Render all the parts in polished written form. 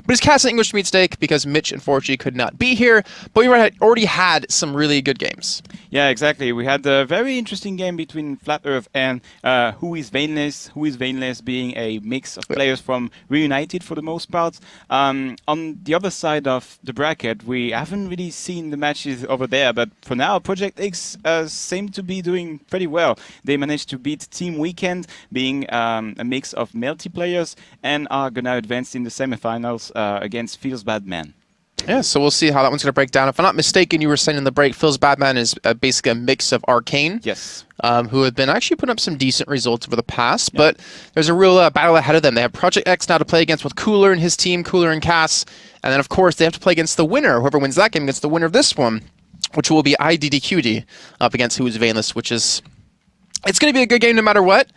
But it's Cass and English meat steak because Mitch unfortunately could not be here. But we already had some really good games. Yeah, exactly. We had a very interesting game between Flat Earth and Who is Veineless. Who is Veineless being a mix of players from Reunited for the most part. On the other side of the bracket, we haven't really seen the matches over there, but for now, Project X seem to be doing pretty well. They managed to beat Team Weekend, being a mix of multiplayers, and are going to advance in the semifinals against Feels Bad Man. Yeah, so we'll see how that one's going to break down. If I'm not mistaken, you were saying in the break, Feels Bad Man is basically a mix of Arcane. Yes. Who have been actually putting up some decent results over the past, but there's a real battle ahead of them. They have Project X now to play against with Cooler and his team, Cooler and Cass, and then of course they have to play against the winner. Whoever wins that game against the winner of this one, which will be IDDQD up against Who is Veineless, which is... It's going to be a good game no matter what,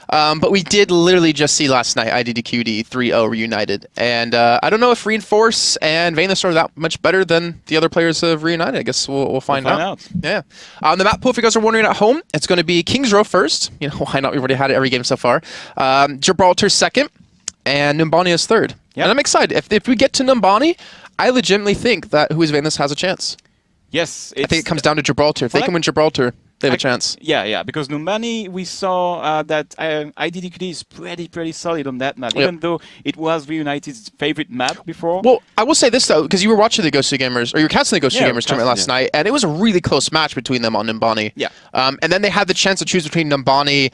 but we did literally just see last night IDDQD 3-0 Reunited, and I don't know if Reinforce and Veineless are that much better than the other players of Reunited. I guess we'll find out. Yeah. The map pool, if you guys are wondering at home, it's going to be Kings Row first. You know, why not? We've already had it every game so far. Gibraltar second, and Numbani is third. And I'm excited. If we get to Numbani, I legitimately think that Who is Veineless has a chance. Yes. I think it comes down to Gibraltar. If they can win Gibraltar, they have a chance. Yeah, because Numbani, we saw that IDDQD is pretty solid on that map, even though it was Reunited's favorite map before. Well, I will say this, though, because you were watching the Ghost of Gamers, or you were casting the Ghost of Gamers tournament last night, and it was a really close match between them on Numbani. Yeah. And then they had the chance to choose between Numbani,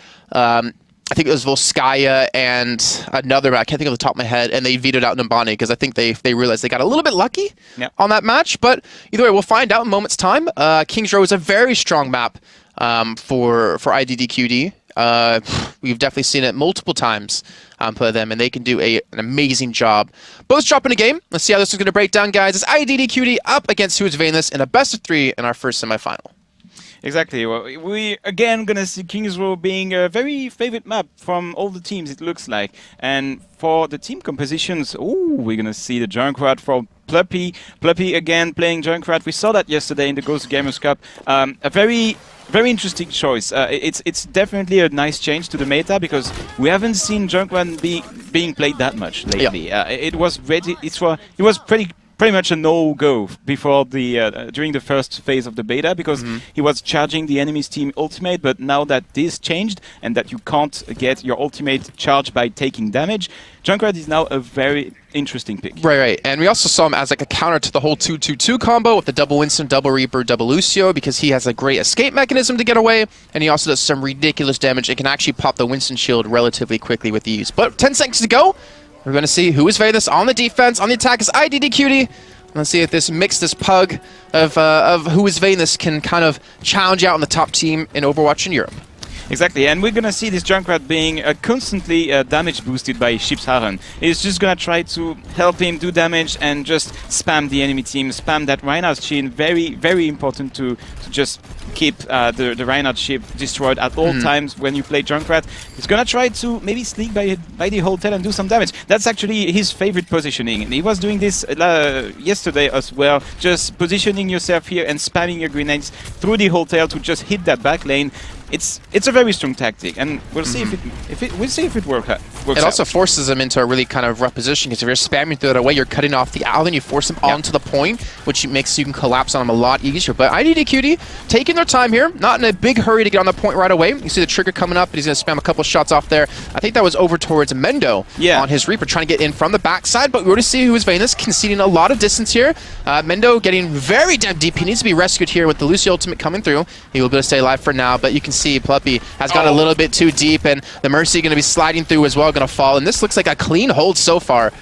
I think it was Volskaya and another, I can't think of the top of my head, and they vetoed out Numbani because I think they realized they got a little bit lucky on that match. But either way, we'll find out in a moment's time. Kings Row is a very strong map for IDDQD. We've definitely seen it multiple times for them, and they can do an amazing job. But let's drop in a game. Let's see how this is going to break down, guys. It's IDDQD up against Who is Veineless in a best-of-3 in our first semifinal. Exactly. Well, we again gonna see Kings Row being a very favorite map from all the teams, it looks like. And for the team compositions, we're gonna see the Junkrat from Pluppy. Pluppy again playing Junkrat. We saw that yesterday in the Ghost Gamers Cup. A very interesting choice. It's definitely a nice change to the meta because we haven't seen Junkrat being played that much lately. It was pretty much a no-go before during the first phase of the beta because he was charging the enemy's team ultimate, but now that this changed and that you can't get your ultimate charged by taking damage, Junkrat is now a very interesting pick. Right. And we also saw him as like a counter to the whole 2-2-2 combo with the double Winston, double Reaper, double Lucio because he has a great escape mechanism to get away, and he also does some ridiculous damage. It can actually pop the Winston shield relatively quickly with ease. But 10 seconds to go. We're going to see Who is Veineless on the defense. On the attack is IDDQD. Let's see if this pug of Who is Veineless can kind of challenge out on the top team in Overwatch in Europe. Exactly, and we're gonna see this Junkrat being constantly damage boosted by Ship's Haran. He's just gonna try to help him do damage and just spam the enemy team, spam that Reinhardt chain. Very important to just keep the Reinhardt ship destroyed at all times when you play Junkrat. He's gonna try to maybe sneak by the hotel and do some damage. That's actually his favorite positioning. And he was doing this yesterday as well, just positioning yourself here and spamming your grenades through the hotel to just hit that back lane. It's a very strong tactic, and we'll see if it works out. It also forces them into a really kind of rough position because if you're spamming through that away, you're cutting off the alley and you force them onto the point, which makes you can collapse on them a lot easier. But IDDQD taking their time here, not in a big hurry to get on the point right away. You see the trigger coming up, and he's going to spam a couple shots off there. I think that was over towards Mendo on his Reaper, trying to get in from the backside. But we already see Who is Veineless conceding a lot of distance here. Mendo getting very damn deep. He needs to be rescued here with the Lucy ultimate coming through. He will be able to stay alive for now, but you can see Pluppy has gone a little bit too deep, and the Mercy going to be sliding through as well, going to fall. And this looks like a clean hold so far.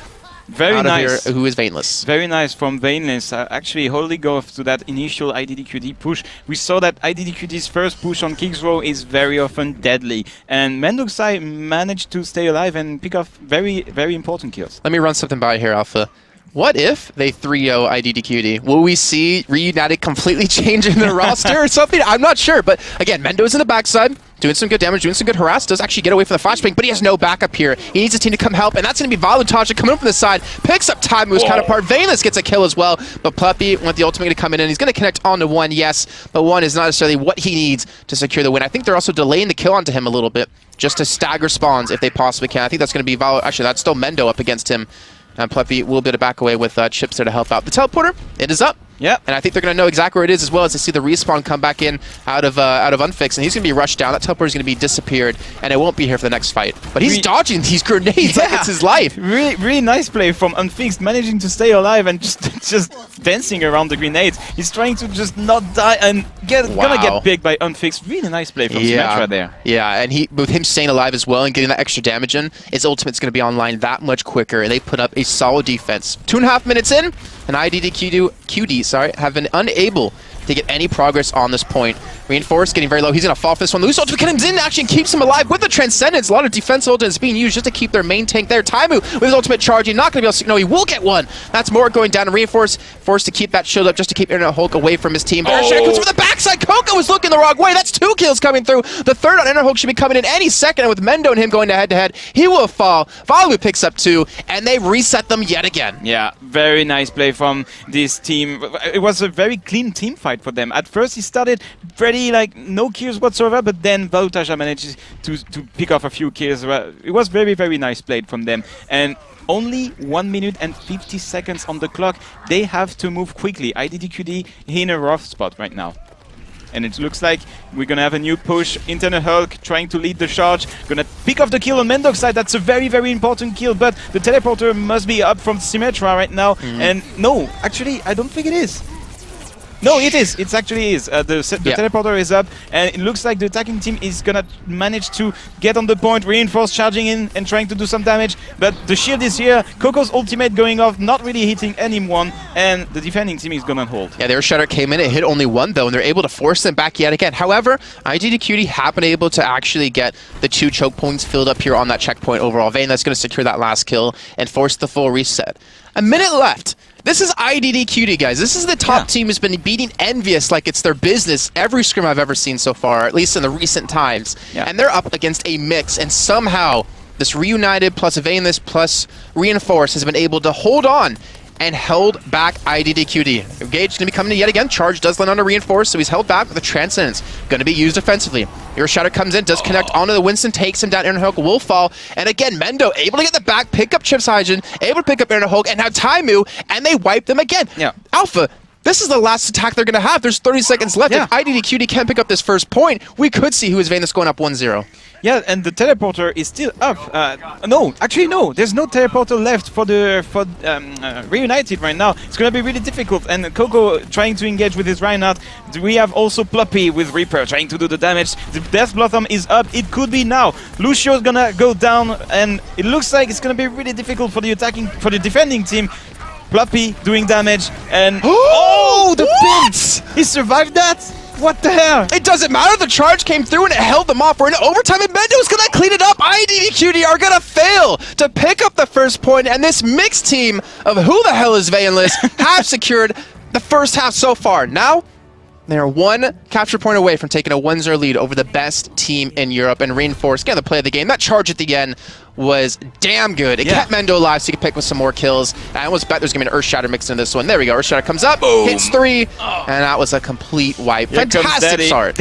Very nice. Who is Veineless? Very nice from Veineless. Actually holding off to that initial IDDQD push. We saw that IDDQD's first push on Kings Row is very often deadly. And Mendoxai managed to stay alive and pick off very important kills. Let me run something by here, Alpha. What if they 3-0 IDDQD? Will we see Reunited completely changing their roster or something? I'm not sure. But again, Mendo's in the backside, doing some good damage, doing some good harass. Does actually get away from the flashbang, but he has no backup here. He needs his team to come help, and that's going to be Valutasha coming up from the side. Picks up time with his counterpart. Veineless gets a kill as well, but Pluppy with the ultimate going to come in, and he's going to connect onto one, yes, but one is not necessarily what he needs to secure the win. I think they're also delaying the kill onto him a little bit, just to stagger spawns if they possibly can. I think that's going to be actually, that's still Mendo up against him. And Pleppy will be able to back away with chips there to help out. The teleporter, it is up. Yeah. And I think they're going to know exactly where it is as well as they see the respawn come back in out of Unfix, and he's going to be rushed down. That teleporter is going to be disappeared, and it won't be here for the next fight. But he's dodging these grenades like it's his life. Really, really nice play from Unfixed, managing to stay alive and just dancing around the grenades. He's trying to just not die and gonna get picked by Unfixed. Really nice play from Symmetra there. Yeah, and with him staying alive as well and getting that extra damage in, his ultimate's going to be online that much quicker, and they put up a solid defense. 2.5 minutes in, and IDDQD have been unable to get any progress on this point. Reinforced getting very low. He's going to fall for this one. Loose ultimate comes in action, keeps him alive with the Transcendence. A lot of defense ultimates being used just to keep their main tank there. Taimu with his ultimate charging. Not going to be able to... No, he will get one. That's more going down. And Reinforced forced to keep that shield up just to keep Internet Hulk away from his team. Barishak comes from the backside. Coco was looking the wrong way. That's 2 kills coming through. The third on Internet Hulk should be coming in any second. And with Mendo and him going head-to-head, he will fall. Valu picks up 2, and they reset them yet again. Yeah, very nice play from this team. It was a very clean team fight for them. At first, he started pretty, no kills whatsoever, but then Vautaja managed to pick off a few kills. It was very, very nice played from them. And only 1 minute and 50 seconds on the clock. They have to move quickly. IDDQD in a rough spot right now. And it looks like we're going to have a new push. Internet Hulk trying to lead the charge. Going to pick off the kill on Mendok's side. That's a very, very important kill. But the teleporter must be up from Symmetra right now. And no, actually, I don't think it is. No, it is. It actually is. The teleporter is up, and it looks like the attacking team is gonna manage to get on the point, Reinforced charging in and trying to do some damage. But the shield is here. Coco's ultimate going off, not really hitting anyone, and the defending team is gonna hold. Yeah, their Shutter came in. It hit only one though, and they're able to force them back yet again. However, IDDQD have been able to actually get the 2 choke points filled up here on that checkpoint overall. Veineless going to secure that last kill and force the full reset. A minute left. This is IDDQD, guys. This is the top team who's been beating Envious like it's their business every scrim I've ever seen so far, at least in the recent times. And they're up against a mix, and somehow this Reunited plus Veineless plus Reinforced has been able to hold on and held back IDDQD. Engage going to be coming in yet again. Charge does land on a Reinforced, so he's held back with the Transcendence. Going to be used offensively. Your Shadow comes in, does connect onto the Winston, takes him down. Internet Hulk will fall. And again, Mendo able to get the back, pick up Chips Hygiene, able to pick up Internet Hulk, and now Taimu, and they wipe them again. Alpha, this is the last attack they're going to have. There's 30 seconds left. If IDDQD can't pick up this first point, we could see who is Veineless going up 1-0. Yeah, and the teleporter is still up. No, actually no. There's no teleporter left for Reunited right now. It's gonna be really difficult. And Coco trying to engage with his Reinhardt. We have also Pluppy with Reaper trying to do the damage. The Death Blossom is up. It could be now. Lucio's gonna go down, and it looks like it's gonna be really difficult for the defending team. Pluppy doing damage, and the pins! He survived that. What the hell? It doesn't matter. The charge came through and it held them off. We're in overtime, and Mendo's going to clean it up. IDDQD are going to fail to pick up the first point, and this mixed team of who the hell is Veineless have secured the first half so far. Now, they are 1 capture point away from taking a 1-0 lead over the best team in Europe, and Reinforced getting the play of the game. That charge at the end was damn good. It kept Mendo alive so he could pick with some more kills. I almost bet there's going to be an Earthshatter mixed in this one. There we go. Earthshatter comes up, hits 3, and that was a complete wipe. Fantastic start.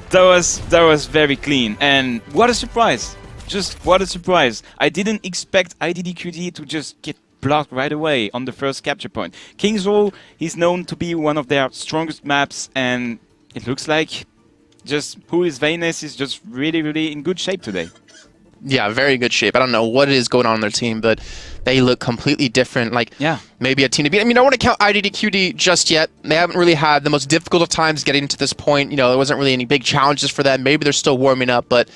That was very clean, and what a surprise. Just what a surprise. I didn't expect IDDQD to just get blocked right away on the first capture point. King's Row is known to be one of their strongest maps, and it looks like just who is Veineless is just really, really in good shape today. Yeah, very good shape. I don't know what is going on their team, but they look completely different. Maybe a team to beat. I mean, I don't want to count IDDQD just yet. They haven't really had the most difficult of times getting to this point. You know, there wasn't really any big challenges for them. Maybe they're still warming up, but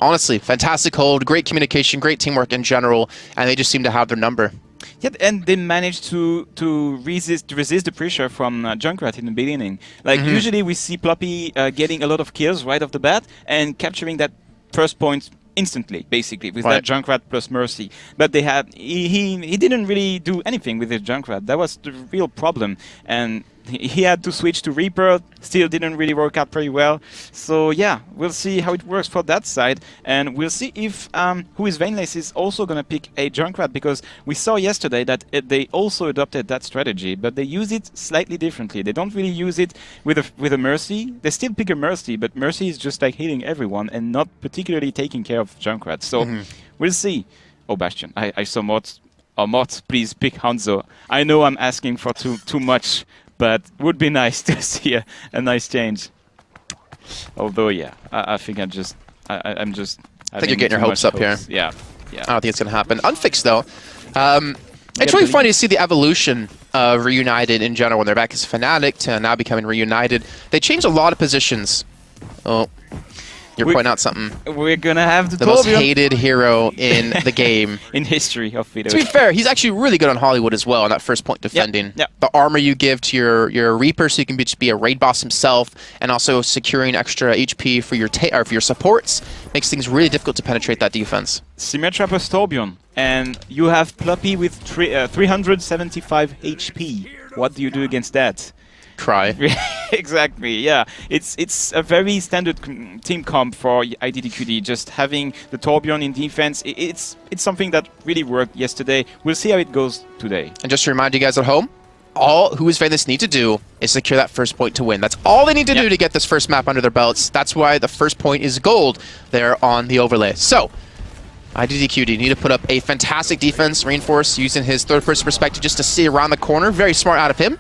honestly, fantastic hold, great communication, great teamwork in general, and they just seem to have their number. Yeah, and they managed to resist the pressure from Junkrat in the beginning. Usually we see Pluppy getting a lot of kills right off the bat and capturing that first point instantly, basically, with that Junkrat plus Mercy. But he didn't really do anything with his Junkrat. That was the real problem. And he had to switch to Reaper, still didn't really work out pretty well. So yeah, we'll see how it works for that side, and we'll see if Who is Veineless is also going to pick a Junkrat, because we saw yesterday that they also adopted that strategy, but they use it slightly differently. They don't really use it with a Mercy. They still pick a Mercy, but Mercy is just like hitting everyone and not particularly taking care of Junkrat. So we'll see. Oh, Bastion. I somewhat or Mort, please pick Hanzo. I know I'm asking for too much, but would be nice to see a nice change. Although, yeah, I think I'm just I think you're getting your hopes up here. Yeah. I don't think it's going to happen. Unfixed, though. It's really funny to see the evolution of Reunited in general when they're back as Fnatic to now becoming Reunited. They changed a lot of positions. Oh, you're pointing out something. We're going to have the most hated hero in the game. In history of video. To be fair, he's actually really good on Hollywood as well on that first point defending. Yep. The armor you give to your Reaper so you can just be a raid boss himself, and also securing extra HP for your supports makes things really difficult to penetrate that defense. Symmetra plus Torbjorn, and you have Pluppy with 375 HP. What do you do against that? Cry. Exactly, yeah. It's a very standard team comp for IDDQD, just having the Torbjorn in defense. It's something that really worked yesterday. We'll see how it goes today. And just to remind you guys at home, all who is Veineless need to do is secure that first point to win. That's all they need to do to get this first map under their belts. That's why the first point is gold there on the overlay. So, IDDQD need to put up a fantastic defense. Reinforce using his third-person perspective just to see around the corner. Very smart out of him.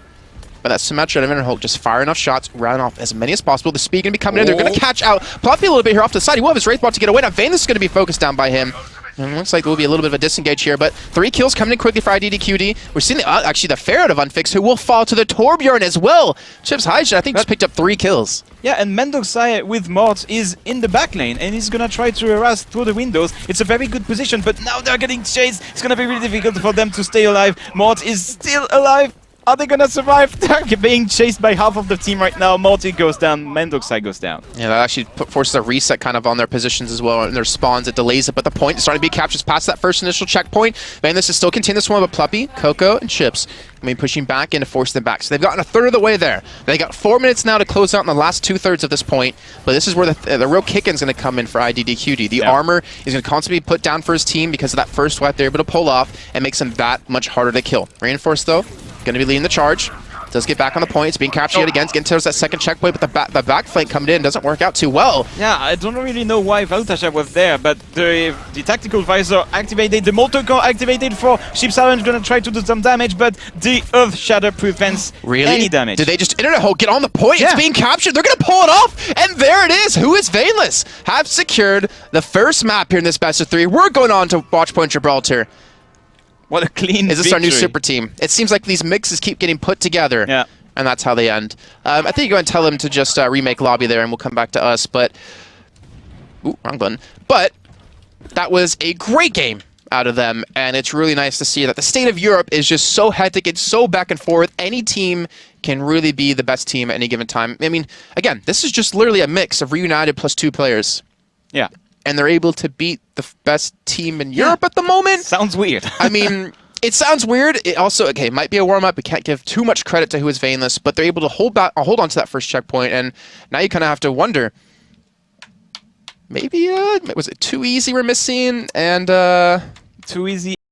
But that Symmetra and Winterhold just fire enough shots, round off as many as possible. The speed going to be coming in. They're going to catch out Pluppy a little bit here off to the side. He will have his Wraith Bot to get away. Now Veineless is going to be focused down by him. And it looks like there will be a little bit of a disengage here, but 3 kills coming in quickly for IDDQD. We're seeing actually the Ferret of Unfixed, who will fall to the Torbjorn as well. Chips Hygiene, I think, just picked up 3 kills. Yeah, and Mendoxai with Mort is in the back lane, and he's gonna try to harass through the windows. It's a very good position, but now they're getting chased. It's gonna be really difficult for them to stay alive. Mort is still alive. Are they gonna survive? They're being chased by half of the team right now. Morty goes down, Mendoxai goes down. Yeah, that actually forces a reset kind of on their positions as well, and their spawns. It delays it, but the point is starting to be captured past that first initial checkpoint. Veineless is still containing this one, but Pluppy, Coco, and Chips pushing back in to force them back. So they've gotten a third of the way there. They got 4 minutes now to close out in the last 2/3 of this point, but this is where the real kick-in is going to come in for IDDQD. The armor is going to constantly be put down for his team because of that first wipe they're able to pull off and makes them that much harder to kill. Reinforce, though, going to be leading the charge. Does get back on the point. It's being captured yet again. It's getting towards that second checkpoint, but the back flank coming in doesn't work out too well. Yeah, I don't really know why Valtasha was there, but the tactical visor activated, the motor core activated for Ship's Challenge, gonna try to do some damage, but the Earth Shatter prevents any damage. Did they just internet hole get on the point? Yeah. It's being captured. They're gonna pull it off, and there it is. Who is Veineless? Have secured the first map here in this best of 3. We're going on to Watch Point Gibraltar. What a clean Is this victory. our new super team? It seems like these mixes keep getting put together. Yeah. And that's how they end. I think you go and tell them to just remake lobby there, and we'll come back to us. But, ooh, wrong button. But that was a great game out of them, and it's really nice to see that the state of Europe is just so hectic. It's so back and forth. Any team can really be the best team at any given time. I mean, again, this is just literally a mix of Reunited plus 2 players. Yeah. And they're able to beat the best team in Europe at the moment. Sounds weird. I mean, it sounds weird. It also, okay, it might be a warm-up. We can't give too much credit to who is Veineless, but they're able to hold on to that first checkpoint, and now you kind of have to wonder, maybe, was it too easy we're missing? And, too easy.